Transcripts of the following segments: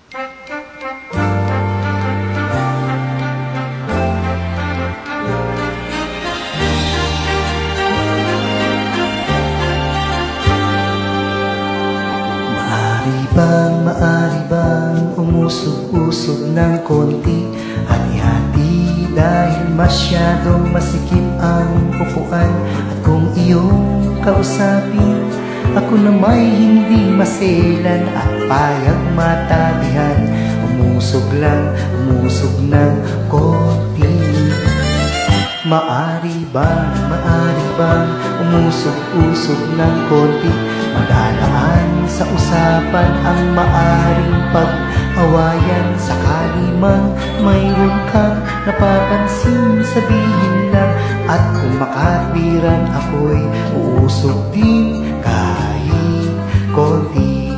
Maaari bang umusog-usog ng konti? Hati-hati dahil masyadong masikip ang upuan. At kung iyong kausapin, ako na may hindi maselan at payag matabihan. Umusog lang, umusog ng konti. Maaari bang umusog-usog ng konti? Madadaan sa usapan ang maaring pag-awayan. Sakali mang mayroon kang napapansin, sabihin lang. At kung makatwiran, ako'y uusog din kahit konti.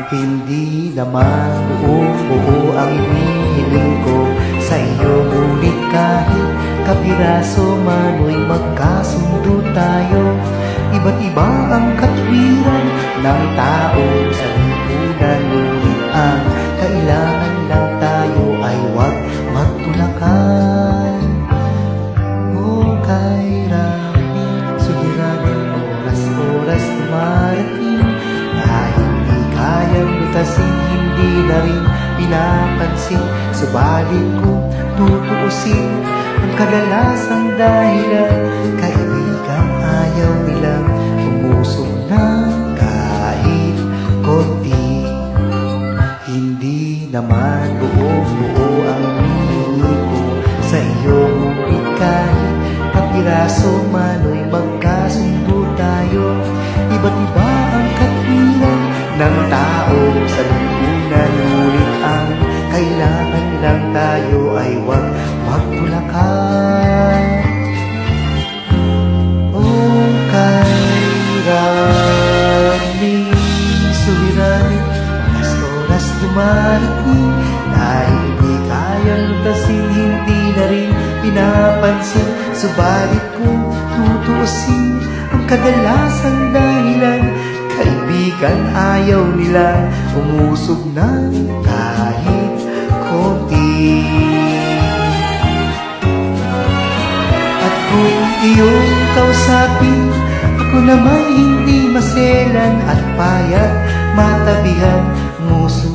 Hindi naman buo ang hinihiling ko sa iyo, ngunit kahit kapiraso mano'y magkasundo tayo. Iba't iba ang katwiran ng tao sa lipunan, ngunit ang kailangan lang tayo ay huwag magtulakan. O kay Rami, suliranin, oras-oras dumarating na hindi kayang lutasin, hindi na rin pinapansin. Subalit kung tutuusin, ang kadalasang dahilan, kaibigan, ayaw nilang umusog ng kahit konti. Hindi naman buo ang hinihingi ko sa iyo, ngunit kahit kapiraso mano'y magkasundo tayo. Iba't iba ang katwiran ng tao sa lipunan, ngunit ang kailangan lang tayo ay huwag magtulakan. O kay Rami, suliranin, oras-oras dumarating na hindi kayang lutasin, hindi na rin pinapansin. Subalit kung tutuusin, ang kadalasang dahilan, kaibigan, ayaw nila umusog ng kahit konti. At kung iyong kausapin, ako na may hindi maselan at payag matabihan. Umusog